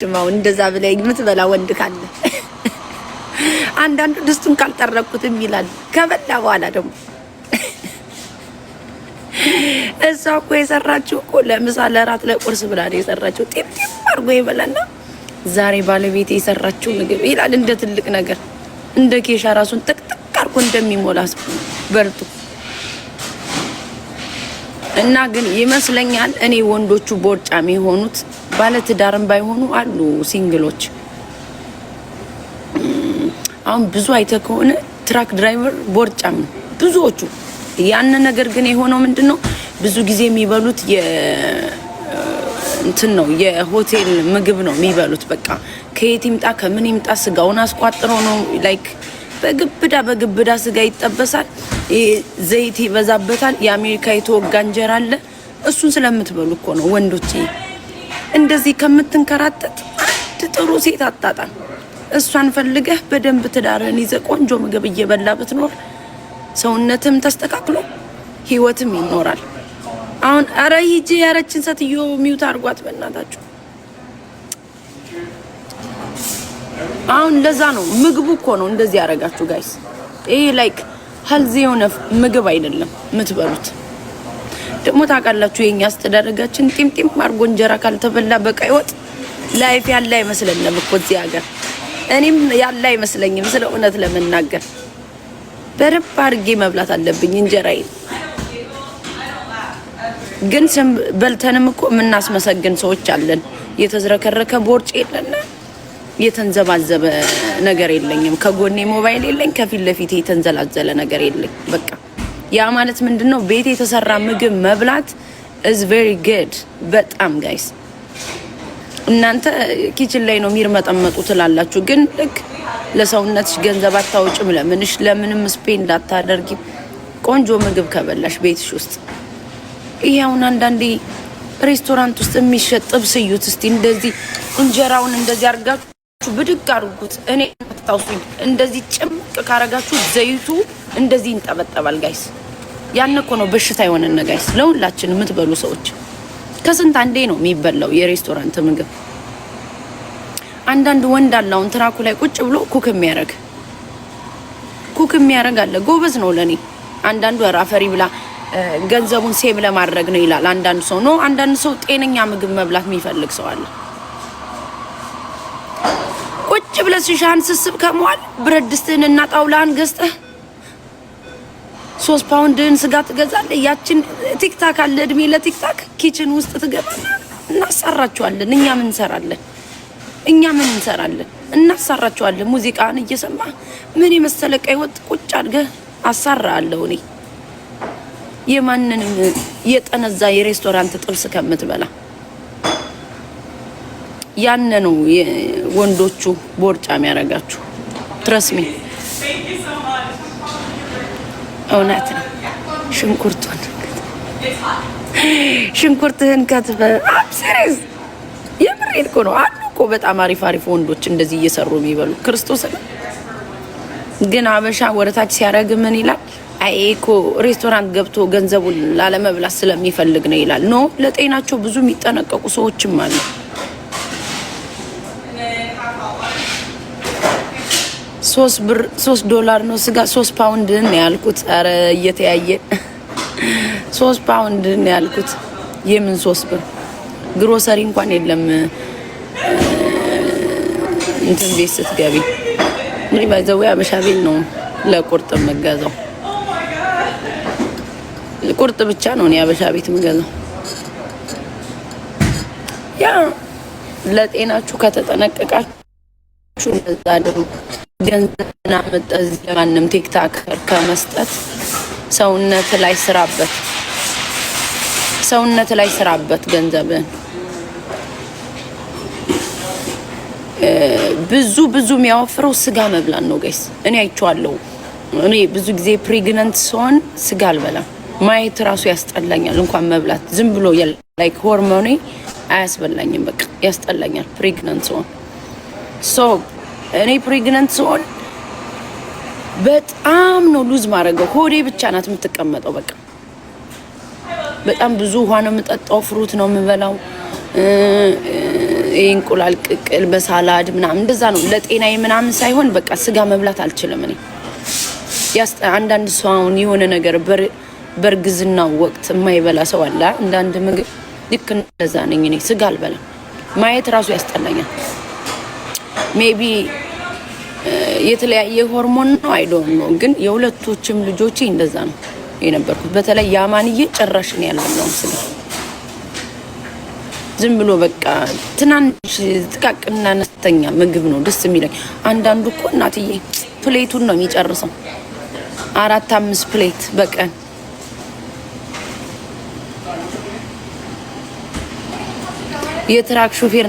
ድማው እንደዛ ብለኝ የምትበላ ወንድ ካለ አንዳንዱ ድስቱን ካልጠረኩትም ይላል። ከበላ በኋላ ደግሞ እሷ እኮ የሰራችው እኮ ለምሳ ለራት ለቁርስ ብላ ነው የሰራችው። ጤም አድርጎ ይበላና ዛሬ ባለቤቴ የሰራችው ምግብ ይላል። እንደ ትልቅ ነገር እንደ ኬሻ ራሱን ጥቅጥቅ አድርጎ እንደሚሞላ በልቶ እና ግን ይመስለኛል እኔ ወንዶቹ ቦርጫም የሆኑት ባለትዳርም ባይሆኑ አሉ ሲንግሎች። አሁን ብዙ አይተህ ከሆነ ትራክ ድራይቨር ቦርጫም ብዙዎቹ። ያን ነገር ግን የሆነው ምንድነው ብዙ ጊዜ የሚበሉት እንትን ነው የሆቴል ምግብ ነው የሚበሉት። በቃ ከየት ይምጣ ከምን ይምጣ ስጋውን አስቋጥሮ ነው ላይክ በግብዳ ስጋ ይጠበሳል፣ ዘይት ይበዛበታል። የአሜሪካ የተወጋ እንጀራ አለ። እሱን ስለምትበሉ እኮ ነው ወንዶች እንደዚህ ከምትንከራተት አንድ ጥሩ ሴት አጣጣም። እሷን ፈልገህ በደንብ ትዳርህን ይዘህ ቆንጆ ምግብ እየበላ ብትኖር ሰውነትም ተስተካክሎ ህይወትም ይኖራል። አሁን አረ ሂጂ ያረችን ሰትዮ ሚውት አርጓት በእናታችሁ። አሁን ለዛ ነው ምግቡ እኮ ነው እንደዚህ ያረጋችሁ ጋይስ። ይሄ ላይክ ሄልዚ የሆነ ምግብ አይደለም የምትበሉት። ደግሞ ታውቃላችሁ የኛ አስተዳደጋችን ጢምጢም አርጎ እንጀራ ካልተበላ በቀይ ወጥ ላይፍ ያለ አይመስለንም እኮ እዚህ ሀገር። እኔም ያለ አይመስለኝም ስለ እውነት ለመናገር። በረብ አድርጌ መብላት አለብኝ እንጀራዬ። ግን በልተንም እኮ የምናስመሰግን ሰዎች አለን። የተዝረከረከ ቦርጭ የለና የተንዘባዘበ ነገር የለኝም። ከጎኔ ሞባይል የለኝ፣ ከፊት ለፊት የተንዘላዘለ ነገር የለኝ። በቃ ያ ማለት ምንድነው ቤት የተሰራ ምግብ መብላት is very good በጣም ጋይስ። እናንተ ኪችን ላይ ነው የሚርመጠመጡ ትላላችሁ፣ ግን ልክ ለሰውነትሽ ገንዘብ አታውጭም። ለምንም ስፔን እንዳታደርጊ ቆንጆ ምግብ ከበላሽ ቤትሽ ውስጥ። ይሄውን አንዳንዴ ሬስቶራንት ውስጥ የሚሸጥ ጥብስ እዩት እስቲ። እንደዚህ እንጀራውን እንደዚህ አርጋችሁ ብድግ አድርጉት። እኔ ታውሱኝ እንደዚህ ጭምቅ ካረጋችሁ ዘይቱ እንደዚህ እንጠበጠባል ጋይስ። ያን እኮ ነው በሽታ የሆነን ጋይስ ለሁላችን የምትበሉ ሰዎች። ከስንት አንዴ ነው የሚበላው የሬስቶራንት ምግብ። አንዳንድ ወንድ አላውን ትራኩ ላይ ቁጭ ብሎ ኩክ የሚያረግ አለ። ጎበዝ ነው ለኔ። አንዳንዱ ራፈሪ ብላ ገንዘቡን ሴብ ለማድረግ ነው ይላል። አንዳንድ ሰው ነው። አንዳንድ ሰው ጤነኛ ምግብ መብላት የሚፈልግ ሰው አለ። ቁጭ ብለህ ሲሻን ስስብ ከመዋል ብረት ድስትህን እና ጣውላህን ገዝተህ 3 ፓውንድን ስጋ ትገዛለህ። ያችን ቲክታክ አለ እድሜ ለቲክታክ ኪችን ውስጥ ትገባና እናሰራቸዋለን። እኛ ምን እንሰራለን? እናሰራቸዋለን። ሙዚቃን እየሰማ ምን የመሰለ ቀይ ወጥ ቁጭ አድርገህ አሰራለሁ። እኔ የማንንም የጠነዛ የሬስቶራንት ጥብስ ከምትበላ ያነ ነው ወንዶቹ ቦርጫም ያረጋችሁ። ትረስሚ እውነት ነው። ሽንኩርትህን ከትፈ አብሰሬስ የምሬን እኮ ነው። አሉ እኮ በጣም አሪፍ ወንዶች እንደዚህ እየሰሩ የሚበሉ ክርስቶስ። ግን አበሻ ወረታች ሲያረግ ምን ይላል? አይ እኮ ሬስቶራንት ገብቶ ገንዘቡን ላለመብላት ስለሚፈልግ ነው ይላል። ኖ ለጤናቸው ብዙ የሚጠነቀቁ ሰዎችም አሉ። $3 ነው ስጋ 3 ፓውንድ ነው ያልኩት። አረ እየተያየ 3 ፓውንድ ነው ያልኩት። የምን 3 ብር? ግሮሰሪ እንኳን የለም እንትን ቤት ስትገቢ። ምን ባይዘው አበሻ ቤት ነው ለቁርጥ መገዛው። ቁርጥ ብቻ ነው አበሻ ቤት መገዛው። ያ ለጤናችሁ ከተጠነቀቃችሁ እንደዛ አድርጉ። ገንዘብና መጠዝ ለማንም ቲክታክ ከመስጠት ሰውነት ላይ ስራበት ገንዘብን ብዙ የሚያወፍረው ስጋ መብላት ነው ጋይስ። እኔ አይቼዋለሁ። እኔ ብዙ ጊዜ ፕሬግናንት ስሆን ስጋ አልበላም። ማየት ራሱ ያስጠላኛል፣ እንኳን መብላት። ዝም ብሎ ላይክ ሆርሞኔ አያስበላኝም። በቃ ያስጠላኛል ፕሬግናንት ስሆን። እኔ ፕሬግናንት ስሆን በጣም ነው ሉዝ ማድረገው። ሆዴ ብቻ ናት የምትቀመጠው። በቃ በጣም ብዙ ውሃ ነው የምጠጣው፣ ፍሩት ነው የምበላው፣ እንቁላል ቅቅል በሳላድ ምናምን እንደዛ ነው ለጤናዬ ምናምን ሳይሆን በቃ ስጋ መብላት አልችልም እኔ። አንዳንድ ሰው አሁን የሆነ ነገር በርግዝናው ወቅት የማይበላ ሰው አለ አንዳንድ ምግብ። ልክ እንደዛ ነኝ እኔ። ስጋ አልበላም። ማየት ራሱ ያስጠላኛል። ሜቢ የተለያየ ሆርሞን ነው አይዶን ነው፣ ግን የሁለቶችም ልጆቼ እንደዛ ነው የነበርኩት። በተለይ ያማንዬ ጭራሽ ነው ያለው ስለ ዝም ብሎ በቃ ትናንሽ ጥቃቅንና አነስተኛ ምግብ ነው ደስ የሚለኝ። አንዳንዱ እኮ እናትዬ ፕሌቱን ነው የሚጨርሰው 4-5 ፕሌት በቀን። የትራክ ሹፌር